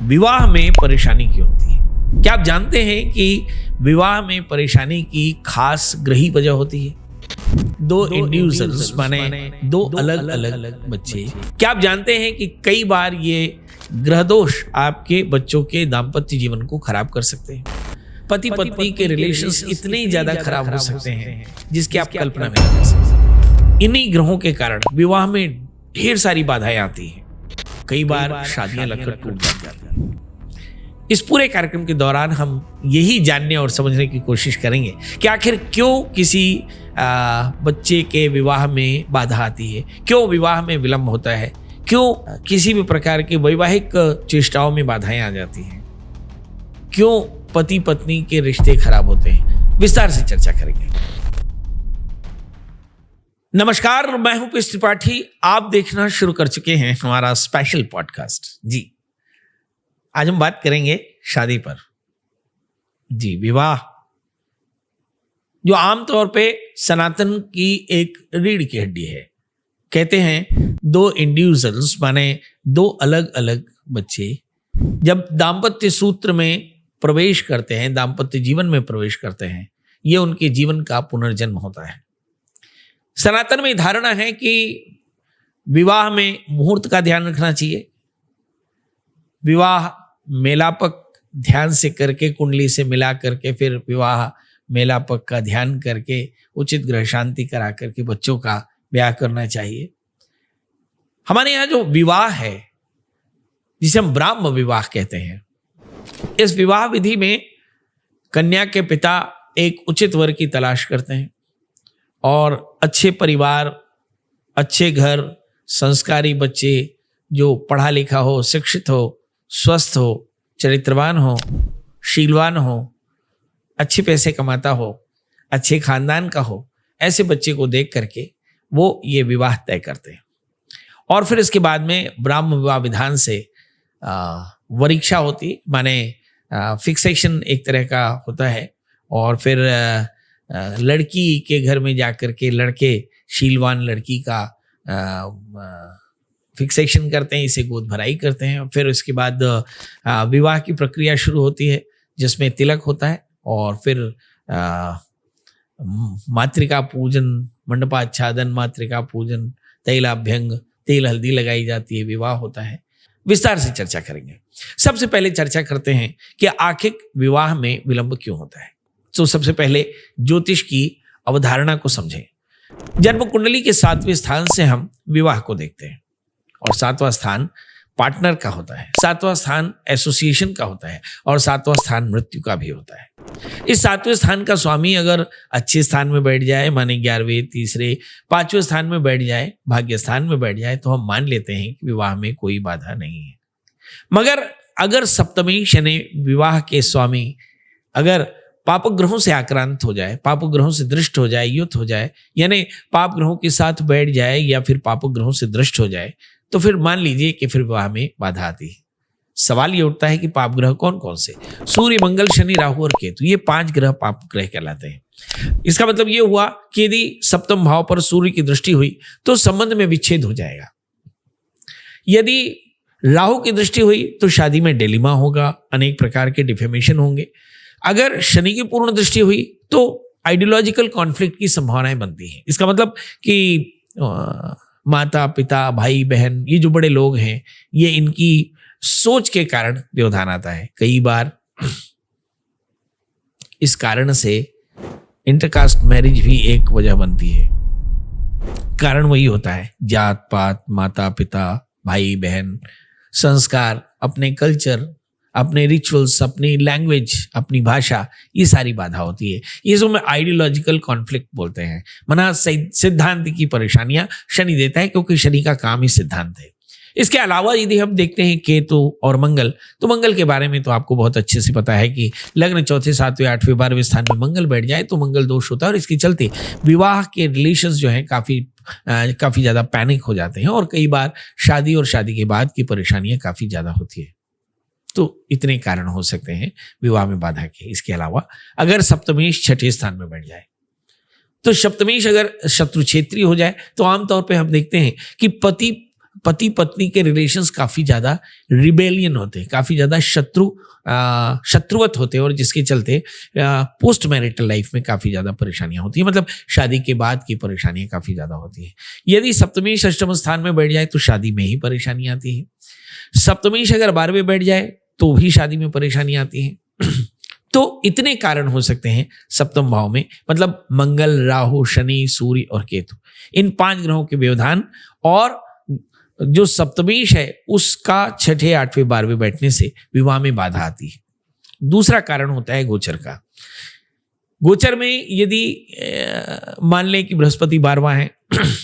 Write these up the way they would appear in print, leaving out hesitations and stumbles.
विवाह में परेशानी क्यों होती है? क्या आप जानते हैं कि विवाह में परेशानी की खास ग्रही वजह होती है? दो इंडिविजुअल्स माने दो अलग अलग बच्चे। क्या आप जानते हैं कि कई बार ये ग्रह दोष आपके बच्चों के दाम्पत्य जीवन को खराब कर सकते हैं? पति पत्नी के रिलेशंस इतने ज्यादा खराब हो सकते हैं जिसकी आप कल्पना नहीं कर सकते। इन्हीं ग्रहों के कारण विवाह में ढेर सारी बाधाएं आती हैं। कई बार शादियां लगकर टूट जाती हैं। इस पूरे कार्यक्रम के दौरान हम यही जानने और समझने की कोशिश करेंगे कि आखिर क्यों किसी बच्चे के विवाह में बाधा आती है, क्यों विवाह में विलंब होता है, क्यों किसी भी प्रकार के वैवाहिक चेष्टाओं में बाधाएं आ जाती हैं, क्यों पति पत्नी के रिश्ते खराब होते हैं। विस्तार से चर्चा करेंगे। नमस्कार, मैं हूं पीयूष त्रिपाठी। आप देखना शुरू कर चुके हैं हमारा स्पेशल पॉडकास्ट। जी, आज हम बात करेंगे शादी पर। जी, विवाह जो आमतौर पे सनातन की एक रीढ़ की हड्डी है। कहते हैं दो इंडिविजुअल्स माने दो अलग अलग बच्चे जब दाम्पत्य सूत्र में प्रवेश करते हैं, दाम्पत्य जीवन में प्रवेश करते हैं, ये उनके जीवन का पुनर्जन्म होता है। सनातन में धारणा है कि विवाह में मुहूर्त का ध्यान रखना चाहिए। विवाह मेलापक ध्यान से करके, कुंडली से मिला करके, फिर विवाह मेलापक का ध्यान करके उचित ग्रह शांति करा करके बच्चों का ब्याह करना चाहिए। हमारे यहाँ जो विवाह है जिसे हम ब्राह्म विवाह कहते हैं, इस विवाह विधि में कन्या के पिता एक उचित वर की तलाश करते हैं और अच्छे परिवार, अच्छे घर, संस्कारी बच्चे जो पढ़ा लिखा हो, शिक्षित हो, स्वस्थ हो, चरित्रवान हो, शीलवान हो, अच्छे पैसे कमाता हो, अच्छे खानदान का हो, ऐसे बच्चे को देख करके वो ये विवाह तय करते हैं। और फिर इसके बाद में ब्राह्म विवाह विधान से वरीक्षा होती, माने फिक्सेशन एक तरह का होता है। और फिर लड़की के घर में जाकर के लड़के शीलवान लड़की का फिक्सेशन करते हैं, इसे गोद भराई करते हैं। फिर उसके बाद विवाह की प्रक्रिया शुरू होती है जिसमें तिलक होता है और फिर मातृका पूजन, मंडपाच्छादन, मातृका पूजन, तैलाभ्यंग, तेल हल्दी लगाई जाती है, विवाह होता है। विस्तार से चर्चा करेंगे। सबसे पहले चर्चा करते हैं कि आखिर विवाह में विलंब क्यों होता है। तो सबसे पहले ज्योतिष की अवधारणा को समझें। जन्म कुंडली के 7वें स्थान से हम विवाह को देखते हैं और 7वां स्थान पार्टनर का होता है, 7वां स्थान एसोसिएशन का होता है और 7वां स्थान मृत्यु का भी होता है। इस 7वें स्थान का स्वामी अगर अच्छे स्थान में बैठ जाए, माने 11वें, तीसरे, 5वें स्थान में बैठ जाए, भाग्य स्थान में बैठ जाए, तो हम मान लेते हैं कि विवाह में कोई बाधा नहीं है। मगर अगर सप्तमी शनि विवाह के स्वामी अगर पाप ग्रहों से आक्रांत हो जाए, पाप ग्रहों से दृष्ट हो जाए, युत हो जाए, यानी पाप ग्रहों के साथ बैठ जाए या फिर पाप ग्रहों से दृष्ट हो जाए, तो फिर मान लीजिए कि फिर विवाह में बाधा आती है। सवाल ये उठता है कि पाप ग्रह कौन कौन से? सूर्य, मंगल, शनि, राहु और केतु, ये 5 ग्रह पाप ग्रह कहलाते हैं। इसका मतलब ये हुआ कि यदि सप्तम भाव पर सूर्य की दृष्टि हुई तो संबंध में विच्छेद हो जाएगा। यदि राहु की दृष्टि हुई तो शादी में डिलेमा होगा, अनेक प्रकार के डिफेमेशन होंगे। अगर शनि की पूर्ण दृष्टि हुई तो आइडियोलॉजिकल कॉन्फ्लिक्ट की संभावनाएं बनती हैं। इसका मतलब कि माता पिता, भाई बहन, ये जो बड़े लोग हैं, ये इनकी सोच के कारण व्यवधान आता है। कई बार इस कारण से इंटरकास्ट मैरिज भी एक वजह बनती है। कारण वही होता है, जात पात, माता पिता, भाई बहन, संस्कार, अपने कल्चर, अपने रिचुअल्स, अपनी लैंग्वेज, अपनी भाषा, ये सारी बाधा होती है। ये जो मैं आइडियोलॉजिकल कॉन्फ्लिक्ट बोलते हैं, मना सिद्धांत की परेशानियां शनि देता है, क्योंकि शनि का काम ही सिद्धांत है। इसके अलावा यदि हम देखते हैं केतु और मंगल, तो मंगल के बारे में तो आपको बहुत अच्छे से पता है कि लग्न 4थे, 7वें, 8वें, 12वें स्थान में मंगल बैठ जाए तो मंगल दोष होता है और इसके चलते विवाह के रिलेशंस जो हैं काफी ज्यादा पैनिक हो जाते हैं और कई बार शादी और शादी के बाद की परेशानियां काफी ज्यादा होती है। तो इतने कारण हो सकते हैं विवाह में बाधा के। इसके अलावा अगर सप्तमेश 6ठे स्थान में बैठ जाए, तो सप्तमेश अगर शत्रु क्षेत्रीय हो जाए तो आमतौर पे हम देखते हैं कि पति पति पत्नी के रिलेशंस काफी ज्यादा रिबेलियन होते हैं, काफी ज्यादा शत्रुवत होते हैं, और जिसके चलते पोस्ट मैरिटल लाइफ में काफी ज्यादा परेशानियां होती है, मतलब शादी के बाद की परेशानियां काफी ज्यादा होती है। यदि सप्तमेश अष्टम स्थान में बैठ जाए तो शादी में ही परेशानी आती है। सप्तमेश अगर 12वें बैठ जाए तो भी शादी में परेशानी आती है। तो इतने कारण हो सकते हैं सप्तम भाव में, मतलब मंगल, राहु, शनि, सूर्य और केतु, इन 5 ग्रहों के व्यवधान, और जो सप्तमेश है उसका 6ठे, 8वें, 12वें बैठने से विवाह में बाधा आती है। दूसरा कारण होता है गोचर का। गोचर में यदि मान लें कि बृहस्पति 12वां है,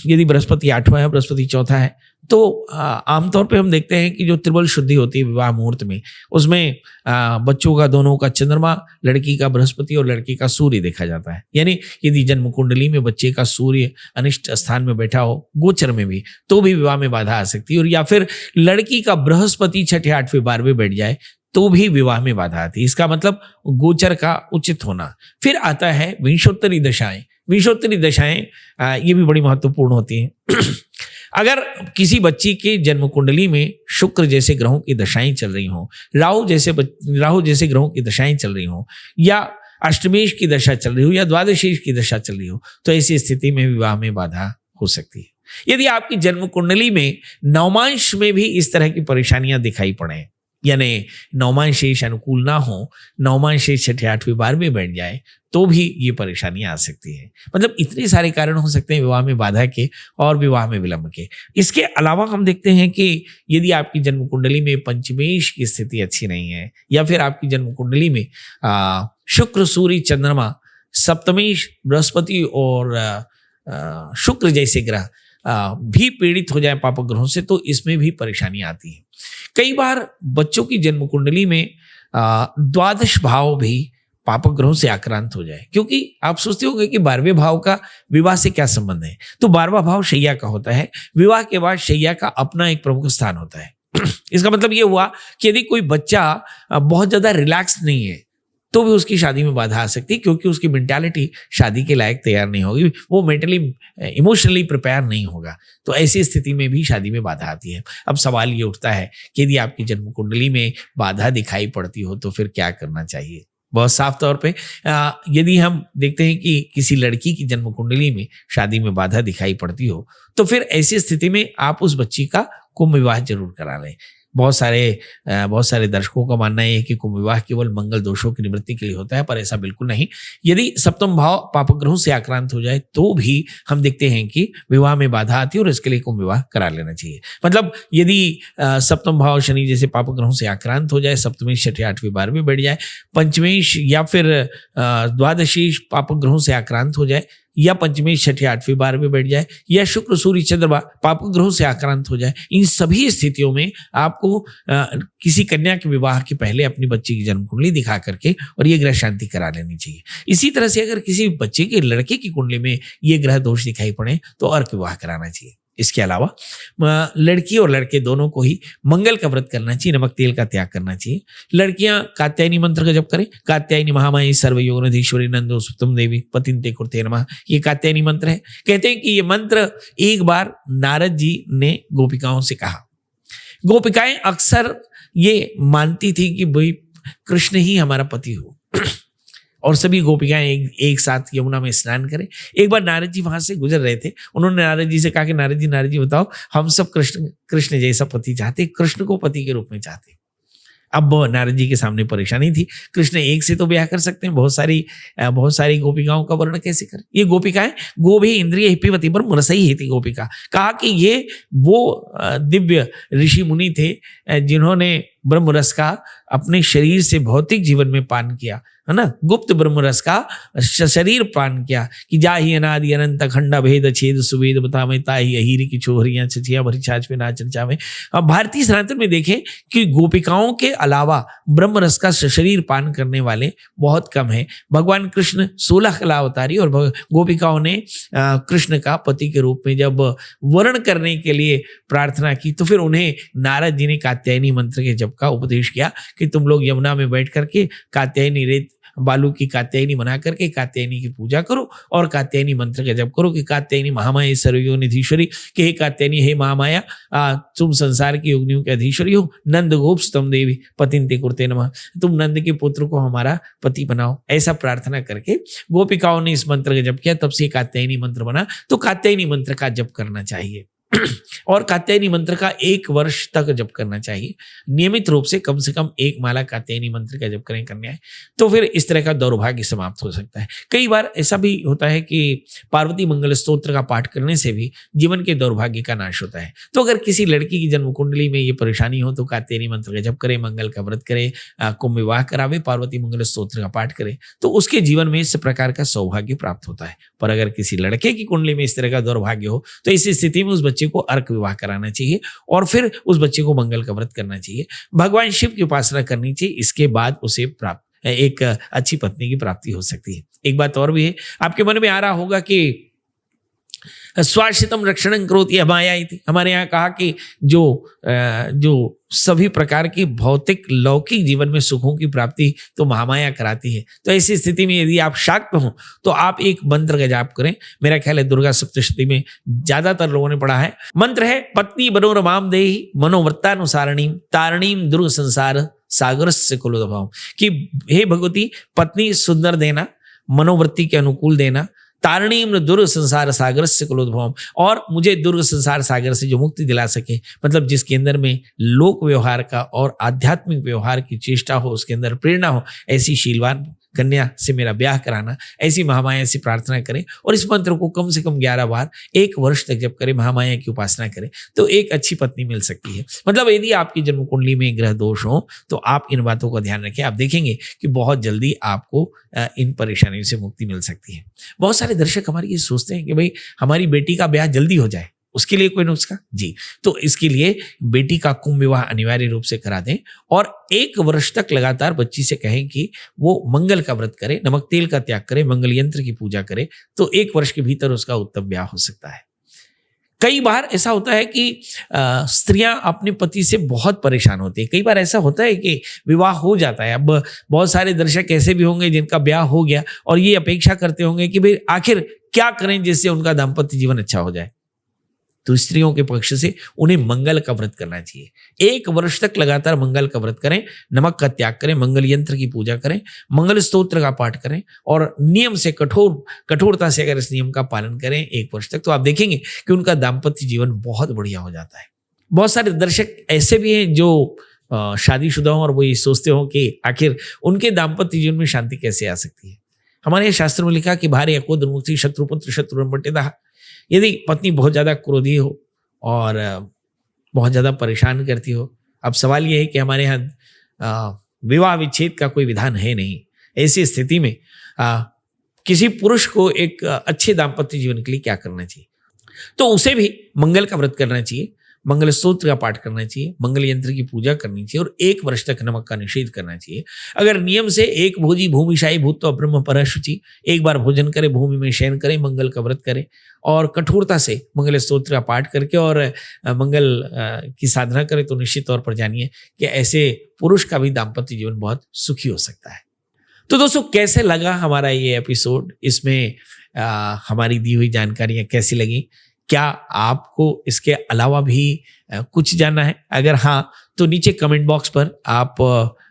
यदि बृहस्पति 8वां है, बृहस्पति 4था है, तो आमतौर पे हम देखते हैं कि जो त्रिबल शुद्धि होती है विवाह मुहूर्त में, उसमें बच्चों का दोनों का चंद्रमा, लड़की का बृहस्पति और लड़की का सूर्य देखा जाता है। यानी यदि जन्म कुंडली में बच्चे का सूर्य अनिष्ट स्थान में बैठा हो, गोचर में भी, तो भी विवाह में बाधा आ सकती है। और या फिर लड़की का बृहस्पति 6ठे, 8वें, 12वें बैठ जाए तो भी विवाह में बाधा आती है। इसका मतलब गोचर का उचित होना। फिर आता है विंशोत्तरी दशाएं। विंशोत्तरी दशाएं ये भी बड़ी महत्वपूर्ण होती हैं। अगर किसी बच्ची के जन्म कुंडली में शुक्र जैसे ग्रहों की दशाएं चल रही हों, राहु जैसे ग्रहों की दशाएं चल रही हों, या अष्टमेश की दशा चल रही हो, या द्वादशेश की दशा चल रही हो, तो ऐसी स्थिति में विवाह में बाधा हो सकती है। यदि आपकी जन्म कुंडली में नवमांश में भी इस तरह की परेशानियां दिखाई पड़े, यानी नवमांश शेष अनुकूल ना हो, नवमांश शेष 6ठे, 8वें, 12वें बैठ जाए, तो भी ये परेशानियां आ सकती है। मतलब इतने सारे कारण हो सकते हैं विवाह में बाधा के और विवाह में विलंब के। इसके अलावा हम देखते हैं कि यदि आपकी जन्म कुंडली में पंचमेश की स्थिति अच्छी नहीं है, या फिर आपकी जन्म कुंडली में शुक्र, सूर्य, चंद्रमा, सप्तमेश, बृहस्पति और शुक्र जैसे ग्रह भी पीड़ित हो जाए पापक ग्रहों से, तो इसमें भी परेशानी आती है। कई बार बच्चों की जन्म कुंडली में द्वादश भाव भी पापक ग्रहों से आक्रांत हो जाए, क्योंकि आप सोचते होंगे कि 12वें भाव का विवाह से क्या संबंध है। तो 12वां भाव शैया का होता है। विवाह के बाद शैया का अपना एक प्रमुख स्थान होता है। इसका मतलब ये हुआ कि यदि कोई बच्चा बहुत ज्यादा रिलैक्स नहीं है तो भी उसकी शादी में बाधा आ सकती है, क्योंकि उसकी मेंटालिटी शादी के लायक तैयार नहीं होगी, वो मेंटली इमोशनली प्रिपेयर नहीं होगा। तो ऐसी स्थिति में भी शादी में बाधा आती है। अब सवाल ये उठता है कि यदि आपकी जन्म कुंडली में बाधा दिखाई पड़ती हो तो फिर क्या करना चाहिए। बहुत साफ तौर पे यदि हम देखते हैं कि किसी लड़की की जन्म कुंडली में शादी में बाधा दिखाई पड़ती हो, तो फिर ऐसी स्थिति में आप उस बच्ची का कुंभ विवाह जरूर करा लें। बहुत सारे दर्शकों का मानना है कि कुंभ विवाह केवल मंगल दोषों की निवृत्ति के लिए होता है, पर ऐसा बिल्कुल नहीं। यदि सप्तम भाव पापक ग्रहों से आक्रांत हो जाए तो भी हम देखते हैं कि विवाह में बाधा आती है, और इसके लिए कुंभ विवाह करा लेना चाहिए। मतलब यदि सप्तम भाव शनि जैसे पापक ग्रहों से आक्रांत हो जाए, सप्तमेश 6ठे, 8वें, 12वें बैठ जाए, पंचमेश या फिर द्वादशीश पापक ग्रहों से आक्रांत हो जाए, या पंचमेश 6ठे, 8वें, 12वें बैठ जाए, या शुक्र, सूर्य, चंद्रमा पापक ग्रहों से आक्रांत हो जाए, इन सभी स्थितियों में आपको किसी कन्या के विवाह के पहले अपनी बच्ची की जन्म कुंडली दिखा करके और ये ग्रह शांति करा लेनी चाहिए। इसी तरह से अगर किसी बच्चे के लड़के की कुंडली में ये ग्रह दोष दिखाई पड़े तो अर्क विवाह कराना चाहिए। इसके अलावा लड़की और लड़के दोनों को ही मंगल का व्रत करना चाहिए, नमक तेल का त्याग करना चाहिए। लड़कियां कात्यायनी मंत्र का जप करें। कात्यायनी महामाई सर्वयोगनधीश्वरी नंदो सुतम देवी पतिंते कुर्ते नमः, ये कात्यायनी मंत्र है। कहते हैं कि ये मंत्र एक बार नारद जी ने गोपिकाओं से कहा। गोपिकाएं अक्सर ये मानती थी कि भाई कृष्ण ही हमारा पति हो, और सभी गोपिकाएं एक साथ यमुना में स्नान करें। एक बार नारद जी वहां से गुजर रहे थे, उन्होंने नारद जी से कहा कि नारद जी बताओ, हम सब कृष्ण जैसा पति चाहते, कृष्ण को पति के रूप में चाहते। अब नारद जी के सामने परेशानी थी, कृष्ण एक से तो ब्याह कर सकते हैं, बहुत सारी गोपिकाओं का वर्णन कैसे करें। ये गोपिकाएं गोभी इंद्रिय हिप्पीवती पर मुरसई ही थी गोपिका। कहा कि ये वो दिव्य ऋषि मुनि थे जिन्होंने ब्रह्म रस का अपने शरीर से भौतिक जीवन में पान किया, है ना, गुप्त ब्रह्म रस का शरीर पान किया कि जा ही अनादि अनंत खंडा भेद छेद सुवेद बता में ताही अहीर की छोहरियां छचिया भरी छाछ पे नाचन चावे। अब भारतीय सनातन में देखें कि गोपिकाओं के अलावा ब्रह्म रस का शरीर पान करने वाले बहुत कम है। भगवान कृष्ण 16 कला अवतारी, और गोपिकाओं ने कृष्ण का पति के रूप में जब वर्ण करने के लिए प्रार्थना की तो फिर उन्हें नारद जी ने कात्यायनी मंत्र के जप का उपदेश किया कि तुम लोग यमुना में बैठ करके कात्यायनी रेत बालू की कात्यायनी बना करके कात्यायनी की पूजा करो और कात्यायनी मंत्र का जप करो कि कात्यायनी महामाया सर्वयोनिधीश्वरी, कि हे कात्यायनी, हे महामाया, तुम संसार की योगिनियों के अधीश्वरी हो, नंद गोप्स्तम देवी पतिंते कुरते नमः, तुम नंद के पुत्र को हमारा पति बनाओ। ऐसा प्रार्थना करके गोपिकाओं ने इस मंत्र का जप किया, तब से कात्यायनी मंत्र बना। तो कात्यायनी मंत्र का जप करना चाहिए और कात्यायनी मंत्र का 1 वर्ष तक जप करना चाहिए। नियमित रूप से कम 1 माला कात्यायनी मंत्र का जप करें कन्या है, तो फिर इस तरह का दौर्भाग्य समाप्त हो सकता है। कई बार ऐसा भी होता है कि पार्वती मंगल स्तोत्र का पाठ करने से भी जीवन के दौर्भाग्य का नाश होता है। तो अगर किसी लड़की की जन्म कुंडली में ये परेशानी हो तो कात्यायनी मंत्र का जप करे, मंगल का व्रत करे, कुंभ विवाह करावे, पार्वती मंगल स्तोत्र का पाठ करे, तो उसके जीवन में इस प्रकार का सौभाग्य प्राप्त होता है। पर अगर किसी लड़के की कुंडली में इस तरह का दौर्भाग्य हो तो इस स्थिति में उस बच्चे को अर्क विवाह कराना चाहिए और फिर उस बच्चे को मंगल का व्रत करना चाहिए, भगवान शिव की उपासना करनी चाहिए। इसके बाद उसे प्राप्त एक अच्छी पत्नी की प्राप्ति हो सकती है। एक बात और भी है, आपके मन में आ रहा होगा कि स्वाश्रितम रक्षणं करोति माया इति। हमारे यहाँ कहा कि जो सभी प्रकार की भौतिक लौकिक जीवन में सुखों की प्राप्ति तो महामाया कराती है। तो ऐसी स्थिति में यदि आप शाक्त हो तो आप एक मंत्र का जाप करें। मेरा ख्याल है दुर्गा सप्तशती में ज्यादातर लोगों ने पढ़ा है। मंत्र है पत्नी मनोरमाम देहि मनोवृत्तानुसारणीम तारणीम दुर्ग संसार सागरस्य कुलोद्भवम्, कि हे भगवती, पत्नी सुंदर देना, मनोवृत्ति के अनुकूल देना, तारणीम दुर्ग संसार सागर से कुलोद्भवम्, और मुझे दुर्ग संसार सागर से जो मुक्ति दिला सके, मतलब जिसके अंदर में लोक व्यवहार का और आध्यात्मिक व्यवहार की चेष्टा हो, उसके अंदर प्रेरणा हो, ऐसी शीलवान कन्या से मेरा ब्याह कराना, ऐसी महामाया से प्रार्थना करें और इस मंत्र को कम से कम 11 बार 1 वर्ष तक जब करें, महामाया की उपासना करें, तो एक अच्छी पत्नी मिल सकती है। मतलब यदि आपकी जन्म कुंडली में ग्रह दोष हो तो आप इन बातों का ध्यान रखें, आप देखेंगे कि बहुत जल्दी आपको इन परेशानियों से मुक्ति मिल सकती है। बहुत सारे दर्शक हमारी ये सोचते हैं कि भाई हमारी बेटी का ब्याह जल्दी हो जाए, उसके लिए कोई नुस्खा? जी, तो इसके लिए बेटी का कुंभ विवाह अनिवार्य रूप से करा दें और 1 वर्ष तक लगातार बच्ची से कहें कि वो मंगल का व्रत करे, नमक तेल का त्याग करे, मंगल यंत्र की पूजा करे, तो 1 वर्ष के भीतर उसका उत्तम ब्याह हो सकता है। कई बार ऐसा होता है कि स्त्रियां अपने पति से बहुत परेशान होती है। कई बार ऐसा होता है कि विवाह हो जाता है। अब बहुत सारे दर्शक ऐसे भी होंगे जिनका ब्याह हो गया और ये अपेक्षा करते होंगे कि भाई आखिर क्या करें जिससे उनका दाम्पत्य जीवन अच्छा हो जाए। तो स्त्रियों के पक्ष से उन्हें मंगल का व्रत करना चाहिए। 1 वर्ष तक लगातार मंगल का व्रत करें, नमक का त्याग करें, मंगल यंत्र की पूजा करें, मंगल स्तोत्र का पाठ करें और नियम से कठोरता से अगर इस नियम का पालन करें 1 वर्ष तक, तो आप देखेंगे कि उनका दाम्पत्य जीवन बहुत बढ़िया हो जाता है। बहुत सारे दर्शक ऐसे भी हैं जो शादीशुदा हों और वो ये सोचते हो कि आखिर उनके दाम्पत्य जीवन में शांति कैसे आ सकती है। हमारे शास्त्र में लिखा कि भार्य क्रोधमुक्ति शत्रुपुत्र शत्रुर्मटेदाह। यदि पत्नी बहुत ज़्यादा क्रोधी हो और बहुत ज़्यादा परेशान करती हो, अब सवाल यह है कि हमारे यहाँ विवाह विच्छेद का कोई विधान है नहीं। ऐसी स्थिति में किसी पुरुष को एक अच्छे दाम्पत्य जीवन के लिए क्या करना चाहिए? तो उसे भी मंगल का व्रत करना चाहिए, मंगल स्तोत्र का पाठ करना चाहिए, मंगल यंत्र की पूजा करनी चाहिए और 1 वर्ष तक नमक का निषेध करना चाहिए। अगर नियम से एक भोजी भूमिशाई भूत तो ब्रह्म परशुचि, 1 बार भोजन करे, भूमि में शयन करे, मंगल का व्रत करे और कठोरता से मंगल स्तोत्र का पाठ करके और मंगल की साधना करे, तो निश्चित तौर पर जानिए कि ऐसे पुरुष का भी दाम्पत्य जीवन बहुत सुखी हो सकता है। तो दोस्तों, कैसे लगा हमारा ये एपिसोड? इसमें हमारी दी हुई जानकारियां कैसी लगी? क्या आपको इसके अलावा भी कुछ जानना है? अगर हाँ, तो नीचे कमेंट बॉक्स पर आप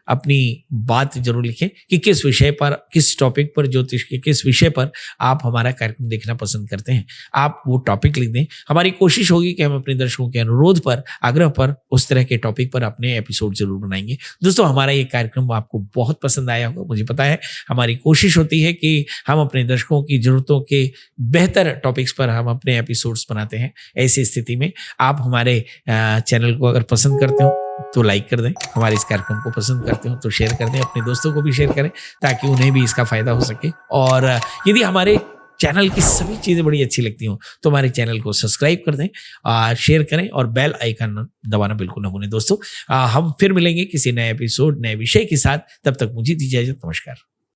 अपनी बात जरूर लिखें कि किस विषय पर, किस टॉपिक पर, ज्योतिष के किस विषय पर आप हमारा कार्यक्रम देखना पसंद करते हैं। आप वो टॉपिक लिख दें। हमारी कोशिश होगी कि हम अपने दर्शकों के अनुरोध पर, आग्रह पर उस तरह के टॉपिक पर अपने एपिसोड जरूर बनाएंगे। दोस्तों, हमारा ये कार्यक्रम आपको बहुत पसंद आया होगा, मुझे पता है। हमारी कोशिश होती है कि हम अपने दर्शकों की जरूरतों के बेहतर टॉपिक्स पर हम अपने एपिसोड्स बनाते हैं। ऐसी स्थिति में आप हमारे चैनल को अगर पसंद करते हो तो लाइक कर दें, हमारे इस कार्यक्रम को पसंद करते हो तो शेयर कर दें, अपने दोस्तों को भी शेयर करें ताकि उन्हें भी इसका फायदा हो सके। और यदि हमारे चैनल की सभी चीज़ें बड़ी अच्छी लगती हो तो हमारे चैनल को सब्सक्राइब कर दें, शेयर करें और बेल आइकन दबाना बिल्कुल न भूलें। दोस्तों, हम फिर मिलेंगे किसी नए एपिसोड, नए विषय के साथ। तब तक मुझे दीजिए इजाजत। नमस्कार।